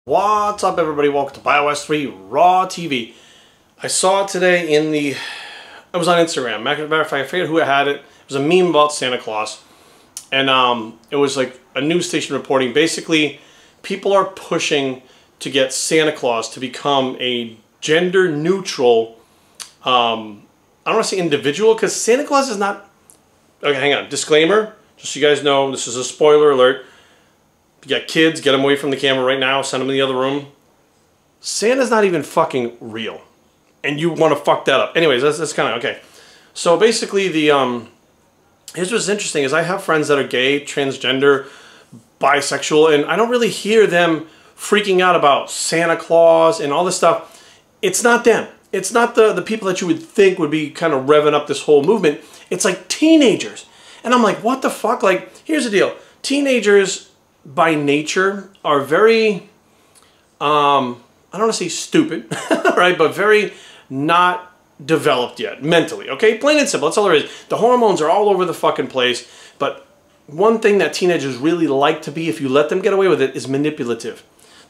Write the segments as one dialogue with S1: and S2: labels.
S1: What's up, everybody? Welcome to BioS 3 Raw TV. I saw it today it was on Instagram. Matter of fact, I forget who had it. It was a meme about Santa Claus. And it was like a news station reporting. Basically, people are pushing to get Santa Claus to become a gender-neutral, I don't want to say individual, because Santa Claus is not... Okay, hang on. Disclaimer, just so you guys know, this is a spoiler alert. If you got kids, get them away from the camera right now. Send them in the other room. Santa's not even fucking real. And you want to fuck that up. Anyways, that's kind of... Okay. So basically, here's what's interesting is I have friends that are gay, transgender, bisexual, and I don't really hear them freaking out about Santa Claus and all this stuff. It's not them. It's not the people that you would think would be kind of revving up this whole movement. It's like teenagers. And I'm like, what the fuck? Like, here's the deal. Teenagers... by nature are very, I don't want to say stupid, right, but very not developed yet, mentally, okay? Plain and simple, that's all there is. The hormones are all over the fucking place, but one thing that teenagers really like to be, if you let them get away with it, is manipulative.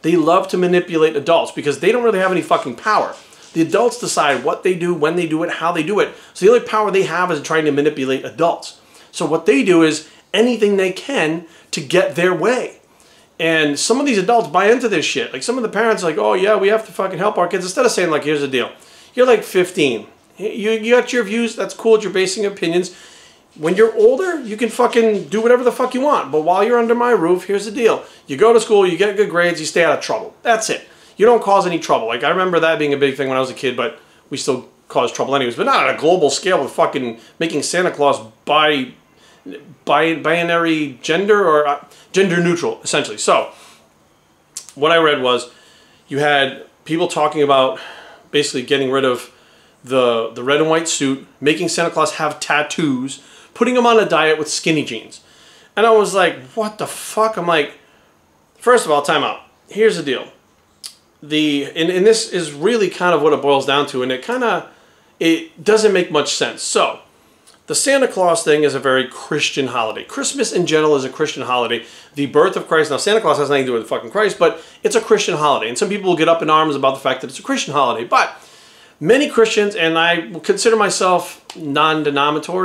S1: They love to manipulate adults because they don't really have any fucking power. The adults decide what they do, when they do it, how they do it. So the only power they have is trying to manipulate adults. So what they do is anything they can to get their way. And some of these adults buy into this shit. Like some of the parents are like, oh yeah, we have to fucking help our kids. Instead of saying like, here's the deal. You're like 15. You got your views. That's cool. You're basing opinions. When you're older, you can fucking do whatever the fuck you want. But while you're under my roof, here's the deal. You go to school, you get good grades, you stay out of trouble. That's it. You don't cause any trouble. Like I remember that being a big thing when I was a kid, but we still cause trouble anyways. But not on a global scale with fucking making Santa Claus binary gender or gender neutral, essentially. So what I read was you had people talking about basically getting rid of the red and white suit, making Santa Claus have tattoos, putting him on a diet with skinny jeans. And I was like, what the fuck? I'm like, first of all, time out. Here's the deal. And this is really kind of what it boils down to, and it doesn't make much sense. So the Santa Claus thing is a very Christian holiday. Christmas in general is a Christian holiday. The birth of Christ. Now, Santa Claus has nothing to do with fucking Christ, but it's a Christian holiday. And some people will get up in arms about the fact that it's a Christian holiday. But many Christians, and I will consider myself non-whatever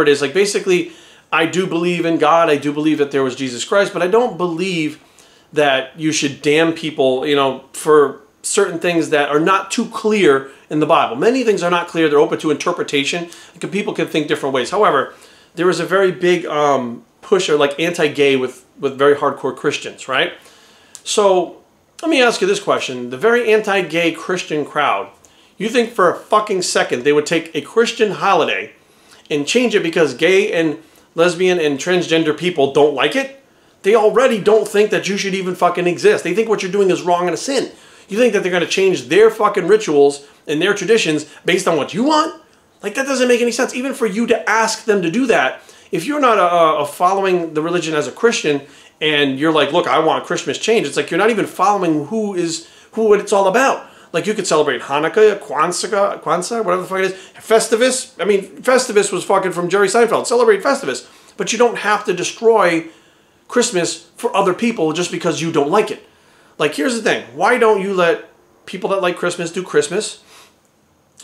S1: it is. Like basically, I do believe in God. I do believe that there was Jesus Christ, but I don't believe that you should damn people, you know, for certain things that are not too clear in the Bible. Many things are not clear. They're open to interpretation. People can think different ways. However, there was a very big push or like anti-gay with very hardcore Christians, right? So let me ask you this question. The very anti-gay Christian crowd, you think for a fucking second they would take a Christian holiday and change it because gay and lesbian and transgender people don't like it? They already don't think that you should even fucking exist. They think what you're doing is wrong and a sin. You think that they're going to change their fucking rituals and their traditions based on what you want? Like, that doesn't make any sense. Even for you to ask them to do that, if you're not following the religion as a Christian and you're like, look, I want Christmas change, it's like you're not even following what it's all about. Like, you could celebrate Hanukkah, Kwanzaa, whatever the fuck it is. Festivus. I mean, Festivus was fucking from Jerry Seinfeld. Celebrate Festivus. But you don't have to destroy Christmas for other people just because you don't like it. Like, here's the thing. Why don't you let people that like Christmas do Christmas?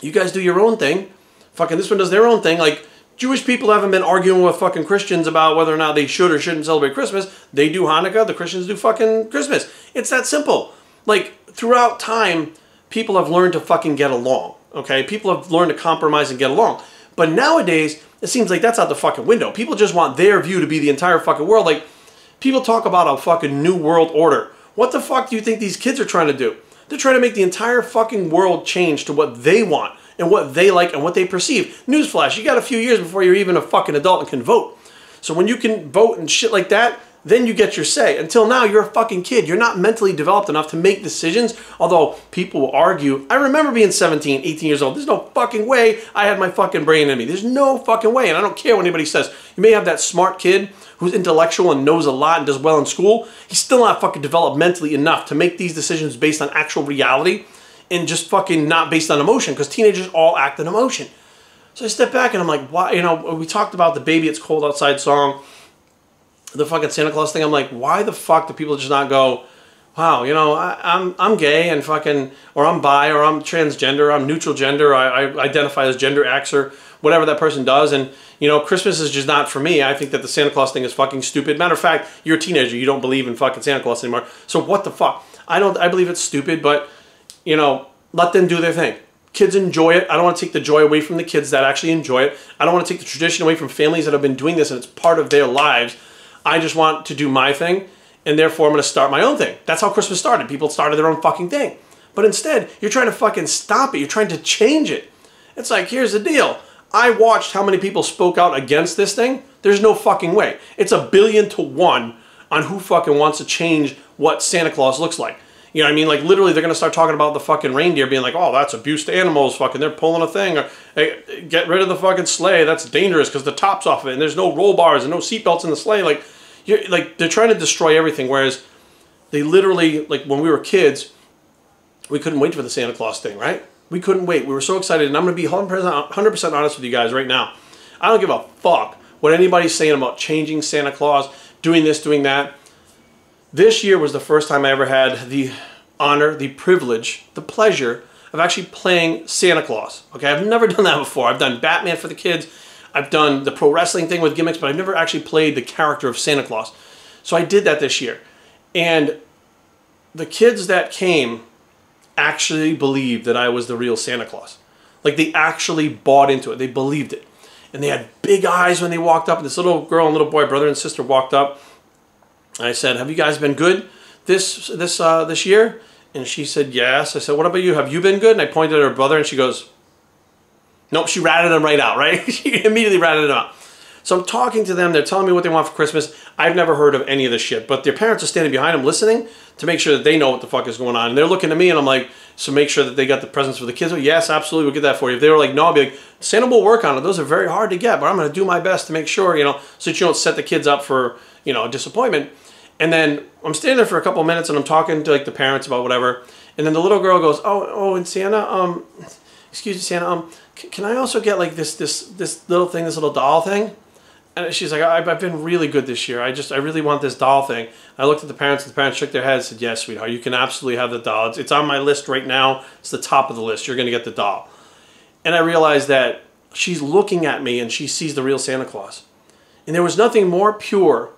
S1: You guys do your own thing. Fucking this one does their own thing. Like, Jewish people haven't been arguing with fucking Christians about whether or not they should or shouldn't celebrate Christmas. They do Hanukkah. The Christians do fucking Christmas. It's that simple. Like, throughout time, people have learned to fucking get along. Okay? People have learned to compromise and get along. But nowadays, it seems like that's out the fucking window. People just want their view to be the entire fucking world. Like, people talk about a fucking new world order. What the fuck do you think these kids are trying to do? They're trying to make the entire fucking world change to what they want and what they like and what they perceive. Newsflash, you got a few years before you're even a fucking adult and can vote. So when you can vote and shit like that, then you get your say. Until now, you're a fucking kid. You're not mentally developed enough to make decisions, although people will argue. I remember being 17, 18 years old. There's no fucking way I had my fucking brain in me. There's no fucking way, and I don't care what anybody says. You may have that smart kid who's intellectual and knows a lot and does well in school. He's still not fucking developed mentally enough to make these decisions based on actual reality and just fucking not based on emotion, because teenagers all act on emotion. So I step back and I'm like, why? You know, we talked about the Baby It's Cold Outside song. the fucking Santa Claus thing, I'm like, why the fuck do people just not go, wow, you know, I'm gay and fucking, or I'm bi, or I'm transgender, I'm neutral gender, I identify as gender X, or whatever that person does, and, you know, Christmas is just not for me. I think that the Santa Claus thing is fucking stupid. Matter of fact, you're a teenager, you don't believe in fucking Santa Claus anymore, so what the fuck? I believe it's stupid, but, you know, let them do their thing. Kids enjoy it. I don't want to take the joy away from the kids that actually enjoy it. I don't want to take the tradition away from families that have been doing this and it's part of their lives. I just want to do my thing, and therefore I'm going to start my own thing. That's how Christmas started. People started their own fucking thing. But instead, you're trying to fucking stop it. You're trying to change it. It's like, here's the deal. I watched how many people spoke out against this thing. There's no fucking way. It's 1,000,000,000 to 1 on who fucking wants to change what Santa Claus looks like. You know what I mean? Like, literally, they're going to start talking about the fucking reindeer being like, oh, that's abuse to animals, fucking, they're pulling a thing. Or, hey, get rid of the fucking sleigh. That's dangerous because the top's off of it, and there's no roll bars and no seatbelts in the sleigh. Like, they're trying to destroy everything, whereas they literally, like, when we were kids, we couldn't wait for the Santa Claus thing, right? We couldn't wait. We were so excited, and I'm going to be 100% honest with you guys right now. I don't give a fuck what anybody's saying about changing Santa Claus, doing this, doing that. This year was the first time I ever had the honor, the privilege, the pleasure of actually playing Santa Claus. Okay, I've never done that before. I've done Batman for the kids. I've done the pro wrestling thing with gimmicks, but I've never actually played the character of Santa Claus. So I did that this year. And the kids that came actually believed that I was the real Santa Claus. Like, they actually bought into it. They believed it. And they had big eyes when they walked up. And this little girl and little boy, brother and sister, walked up. And I said, have you guys been good this year? And she said, yes. I said, what about you? Have you been good? And I pointed at her brother, and she goes, nope. She ratted him right out, right? She immediately ratted him out. So I'm talking to them. They're telling me what they want for Christmas. I've never heard of any of this shit. But their parents are standing behind them listening to make sure that they know what the fuck is going on. And they're looking at me, and I'm like, so make sure that they got the presents for the kids. Oh, yes, absolutely. We'll get that for you. If they were like, no, I'll be like, Santa will work on it. Those are very hard to get, but I'm going to do my best to make sure, you know, so that you don't set the kids up for, you know, disappointment. And then I'm standing there for a couple of minutes, and I'm talking to, like, the parents about whatever. And then the little girl goes, oh, and Santa, excuse me, Santa, can I also get, like, this little thing, this little doll thing? And she's like, I've been really good this year. I really want this doll thing. I looked at the parents, and the parents shook their heads and said, yes, sweetheart, you can absolutely have the doll. It's on my list right now. It's the top of the list. You're going to get the doll. And I realized that she's looking at me, and she sees the real Santa Claus. And there was nothing more pure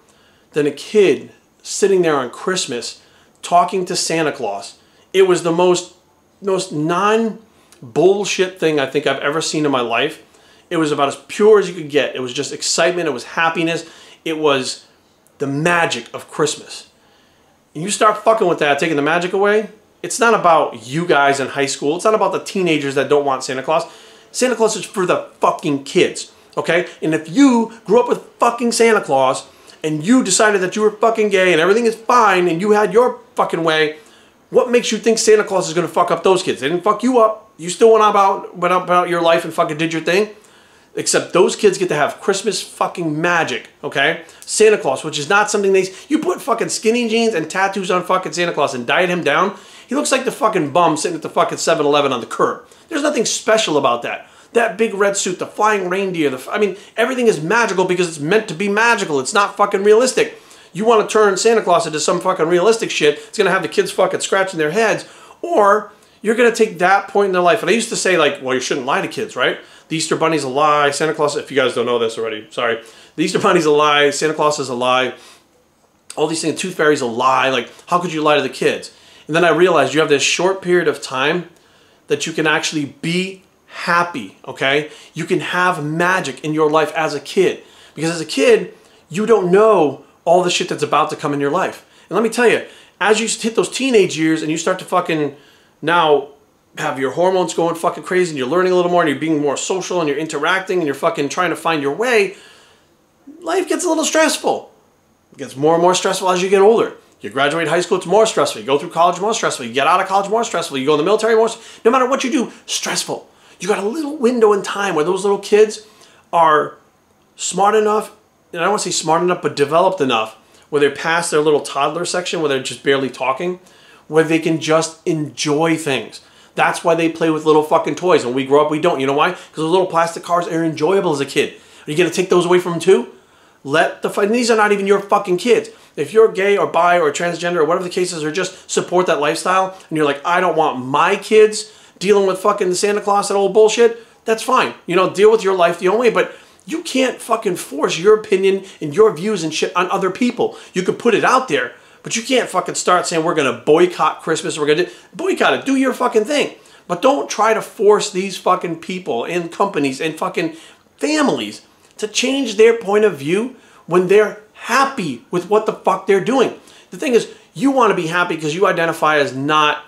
S1: than a kid sitting there on Christmas talking to Santa Claus. It was the most non-bullshit thing I think I've ever seen in my life. It was about as pure as you could get. It was just excitement. It was happiness. It was the magic of Christmas. And you start fucking with that, taking the magic away, it's not about you guys in high school. It's not about the teenagers that don't want Santa Claus. Santa Claus is for the fucking kids, okay? And if you grew up with fucking Santa Claus and you decided that you were fucking gay and everything is fine and you had your fucking way, what makes you think Santa Claus is going to fuck up those kids? They didn't fuck you up. You still went about your life and fucking did your thing. Except those kids get to have Christmas fucking magic, okay? Santa Claus, which is not something you put fucking skinny jeans and tattoos on fucking Santa Claus and diet him down. He looks like the fucking bum sitting at the fucking 7-Eleven on the curb. There's nothing special about that. That big red suit, the flying reindeer, I mean, everything is magical because it's meant to be magical. It's not fucking realistic. You want to turn Santa Claus into some fucking realistic shit, it's going to have the kids fucking scratching their heads, or you're going to take that point in their life. And I used to say, like, well, you shouldn't lie to kids, right? The Easter Bunny's a lie. Santa Claus, if you guys don't know this already, sorry. The Easter Bunny's a lie. Santa Claus is a lie. All these things, Tooth Fairy's a lie. Like, how could you lie to the kids? And then I realized you have this short period of time that you can actually be happy, okay? You can have magic in your life as a kid. Because as a kid, you don't know all the shit that's about to come in your life. And let me tell you, as you hit those teenage years and you start to fucking now have your hormones going fucking crazy and you're learning a little more and you're being more social and you're interacting and you're fucking trying to find your way, life gets a little stressful. It gets more and more stressful as you get older. You graduate high school, it's more stressful. You go through college, more stressful. You get out of college, more stressful. You go in the military, more stressful. No matter what you do, stressful. You got a little window in time where those little kids are smart enough, and I don't want to say smart enough, but developed enough, where they're past their little toddler section, where they're just barely talking, where they can just enjoy things. That's why they play with little fucking toys. When we grow up, we don't. You know why? Because those little plastic cars are enjoyable as a kid. Are you going to take those away from them too? Let the and these are not even your fucking kids. If you're gay or bi or transgender or whatever the case is, or just support that lifestyle, and you're like, I don't want my kids dealing with fucking Santa Claus, that old bullshit, that's fine. You know, deal with your life the own way, but you can't fucking force your opinion and your views and shit on other people. You could put it out there, but you can't fucking start saying we're going to boycott Christmas. We're going to boycott it. Do your fucking thing. But don't try to force these fucking people and companies and fucking families to change their point of view when they're happy with what the fuck they're doing. The thing is, you want to be happy because you identify as not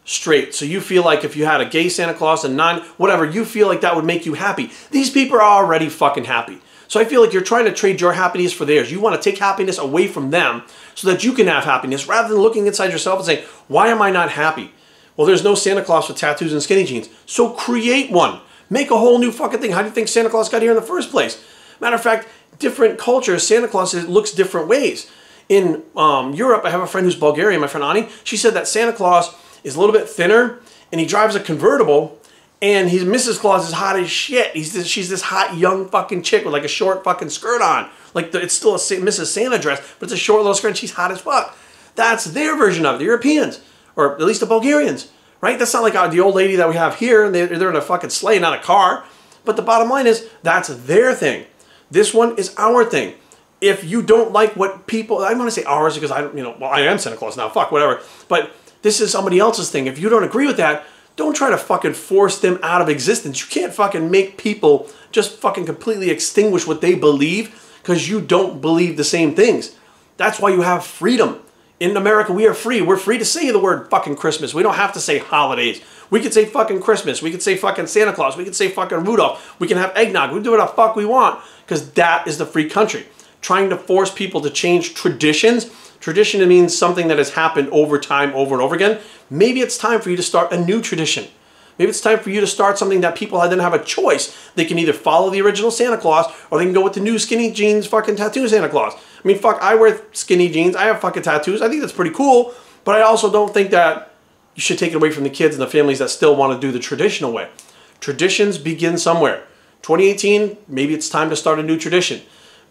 S1: straight. So you feel like if you had a gay Santa Claus and whatever, you feel like that would make you happy. These people are already fucking happy. So I feel like you're trying to trade your happiness for theirs. You want to take happiness away from them so that you can have happiness rather than looking inside yourself and saying, why am I not happy? Well, there's no Santa Claus with tattoos and skinny jeans. So create one. Make a whole new fucking thing. How do you think Santa Claus got here in the first place? Matter of fact, different cultures, Santa Claus looks different ways. In Europe, I have a friend who's Bulgarian, my friend Ani. She said that Santa Claus is a little bit thinner and he drives a convertible. And his Mrs. Claus is hot as shit. She's this hot young fucking chick with like a short fucking skirt on. Like it's still a Mrs. Santa dress, but it's a short little skirt and she's hot as fuck. That's their version of it, the Europeans. Or at least the Bulgarians, right? That's not like the old lady that we have here. And they're in a fucking sleigh, not a car. But the bottom line is, that's their thing. This one is our thing. If you don't like what people, I want to say ours because I am Santa Claus now, fuck, whatever. But this is somebody else's thing. If you don't agree with that, don't try to fucking force them out of existence. You can't fucking make people just fucking completely extinguish what they believe because you don't believe the same things. That's why you have freedom. In America, we are free. We're free to say the word fucking Christmas. We don't have to say holidays. We could say fucking Christmas. We could say fucking Santa Claus. We could say fucking Rudolph. We can have eggnog. We can do what the fuck we want because that is the free country. Trying to force people to change traditions. Tradition means something that has happened over time, over and over again. Maybe it's time for you to start a new tradition. Maybe it's time for you to start something that people then have a choice. They can either follow the original Santa Claus or they can go with the new skinny jeans fucking tattoo Santa Claus. I mean, fuck, I wear skinny jeans. I have fucking tattoos. I think that's pretty cool. But I also don't think that you should take it away from the kids and the families that still want to do the traditional way. Traditions begin somewhere. 2018, maybe it's time to start a new tradition.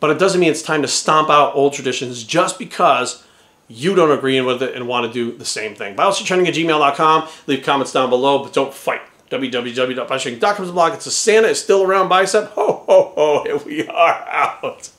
S1: But it doesn't mean it's time to stomp out old traditions just because you don't agree with it and want to do the same thing. BibleStudyTraining@gmail.com. Leave comments down below, but don't fight. www.BibleStudyTraining.com is the blog. It's a Santa is still around bicep. Ho, ho, ho. Here we are out.